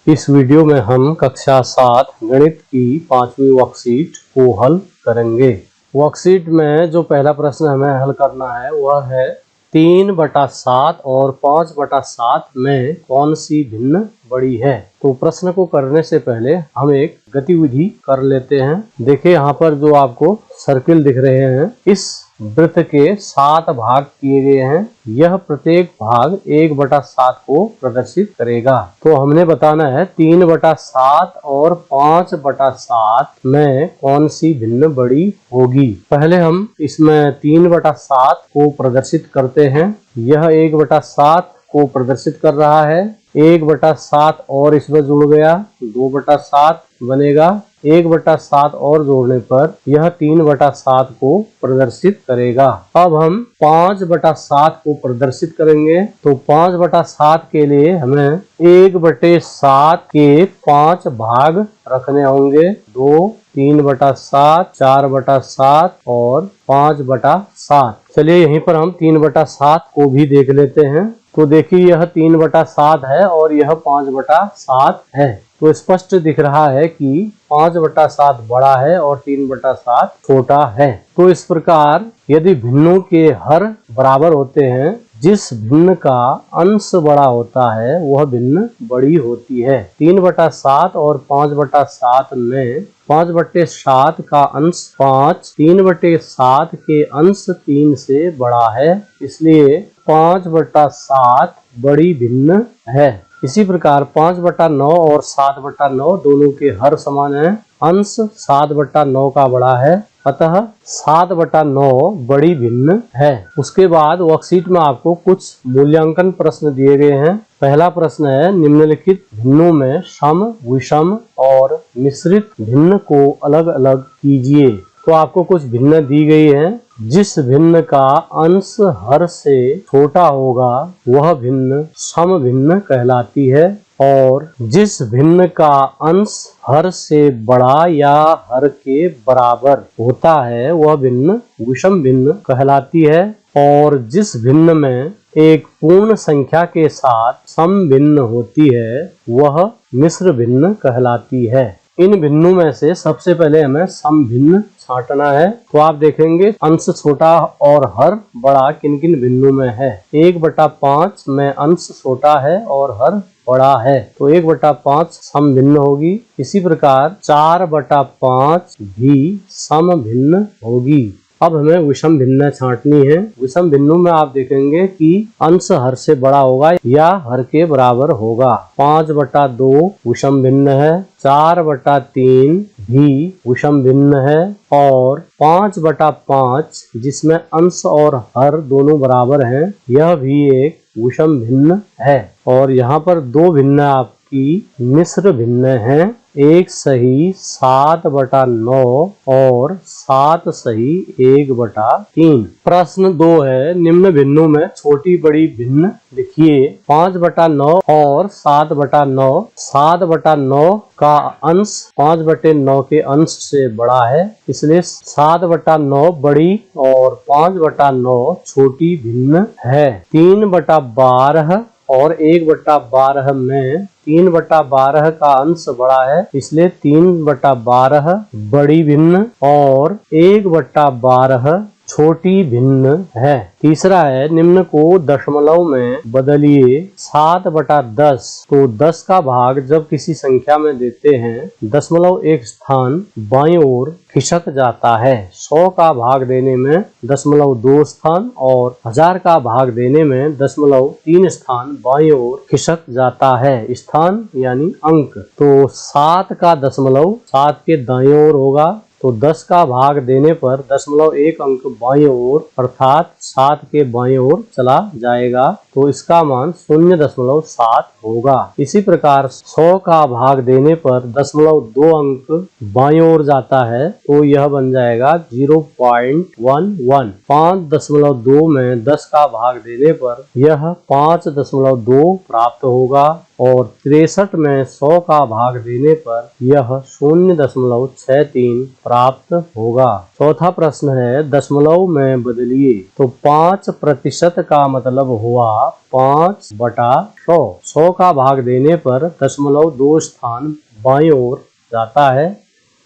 इस वीडियो में हम कक्षा 7 गणित की 5वीं वर्कशीट को हल करेंगे। वर्कशीट में जो पहला प्रश्न हमें हल करना है वह है 3/7 और 5/7 में कौन सी भिन्न बड़ी है। तो प्रश्न को करने से पहले हम एक गतिविधि कर लेते हैं। देखिए यहाँ पर जो आपको सर्किल दिख रहे हैं, इस वृत्त के 7 भाग किए गए हैं। यह प्रत्येक भाग 1/7 को प्रदर्शित करेगा। तो हमने बताना है 3/7 और 5/7 में कौन सी भिन्न बड़ी होगी। पहले हम इसमें 3/7 को प्रदर्शित करते हैं। यह 1/7 को प्रदर्शित कर रहा है। 1/7 और इसमें जुड़ गया, 2/7 बनेगा। 1/7 और जोड़ने पर यह 3/7 को प्रदर्शित करेगा। अब हम 5/7 को प्रदर्शित करेंगे। तो 5/7 के लिए हमें 1/7 के 5 भाग रखने होंगे। 2, 3/7, 4/7 और 5/7। चलिए यहीं पर हम 3/7 को भी देख लेते हैं। तो देखिए यह 3/7 है और यह 5/7 है। तो स्पष्ट दिख रहा है कि 5/7 बड़ा है और 3/7 छोटा है। तो इस प्रकार यदि भिन्नों के हर बराबर होते हैं, जिस भिन्न का अंश बड़ा होता है वह भिन्न बड़ी होती है। 3/7 और 5/7 में 5/7 का अंश 5 3/7 के अंश 3 से बड़ा है, इसलिए 5/7 बड़ी भिन्न है। इसी प्रकार 5/9 और 7/9 दोनों के हर समान है। अंश 7/9 का बड़ा है, अतः 7/9 बड़ी भिन्न है। उसके बाद वर्कशीट में आपको कुछ मूल्यांकन प्रश्न दिए गए हैं। पहला प्रश्न है, निम्नलिखित भिन्नों में सम, विषम और मिश्रित भिन्न को अलग अलग कीजिए। तो आपको कुछ भिन्न दी गई है। जिस भिन्न का अंश हर से छोटा होगा वह भिन्न सम भिन्न कहलाती है, और जिस भिन्न का अंश हर से बड़ा या हर के बराबर होता है वह भिन्न विषम भिन्न कहलाती है, और जिस भिन्न में एक पूर्ण संख्या के साथ सम भिन्न होती है वह मिश्र भिन्न कहलाती है। इन भिन्नों में से सबसे पहले हमें सम भिन्न छांटना है। तो आप देखेंगे अंश छोटा और हर बड़ा किन किन भिन्नों में है। 1/5 में अंश छोटा है और हर बड़ा है, तो 1/5 सम भिन्न होगी। इसी प्रकार 4/5 भी सम भिन्न होगी। अब हमें विषम भिन्न छांटनी है। विषम भिन्नों में आप देखेंगे कि अंश हर से बड़ा होगा या हर के बराबर होगा। 5/2 विषम भिन्न है, 4/3 भी विषम भिन्न है, और 5/5 जिसमें अंश और हर दोनों बराबर हैं यह भी एक विषम भिन्न है। और यहाँ पर 2 भिन्न आपकी मिश्र भिन्न हैं। एक सही 7/9 और 7 सही 1/3। प्रश्न 2 है, निम्न भिन्नों में छोटी बड़ी भिन्न लिखिए। 5/9 और 7/9। 7/9 का अंश 5/9 के अंश से बड़ा है, इसलिए 7/9 बड़ी और 5/9 छोटी भिन्न है। 3/12 और 1/12 में 3/12 का अंश बड़ा है, इसलिए 3/12 बड़ी भिन्न और 1/12 छोटी भिन्न है। तीसरा है, निम्न को दशमलव में बदलिए। 7/10। तो 10 का भाग जब किसी संख्या में देते हैं, दशमलव एक स्थान बाईं ओर खिसक जाता है। 100 का भाग देने में 0.2 स्थान और 1000 का भाग देने में 0.3 स्थान बाईं ओर खिसक जाता है। स्थान यानी अंक। तो 7 का दशमलव 7 के दाईं ओर होगा, तो 10 का भाग देने पर 0.1 अंक बाईं ओर अर्थात 7 के बाईं ओर चला जाएगा, तो इसका मान 0.7 होगा। इसी प्रकार 100 का भाग देने पर 0.2 अंक बाईं ओर जाता है, तो यह बन जाएगा 0.11। 5.2 में 10 का भाग देने पर यह 5.2 प्राप्त होगा। और 63 में 100 का भाग देने पर यह 0.63 प्राप्त होगा। चौथा प्रश्न है दशमलव में बदलिए। तो 5% का मतलब हुआ 5/100। 100 का भाग देने पर दशमलव 2 स्थान बाईं ओर जाता है।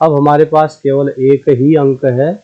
अब हमारे पास केवल एक ही अंक है।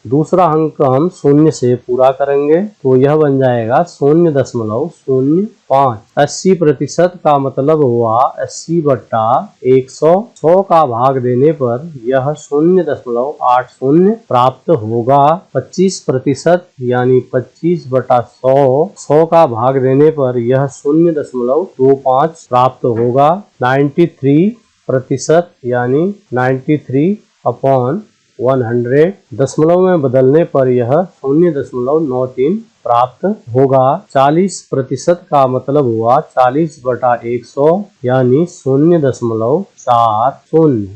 दूसरा अंक हम 0 से पूरा करेंगे तो यह बन जाएगा 0.05। 80% का मतलब हुआ 80/100। 100 का भाग देने पर यह 0.80 प्राप्त होगा। 25% यानी 25/100। 100 का भाग देने पर यह 0.25 प्राप्त होगा। 93% यानी 93/100। दशमलव में बदलने पर यह 0.93 प्राप्त होगा। 40% का मतलब हुआ 40/100 यानी 0.40।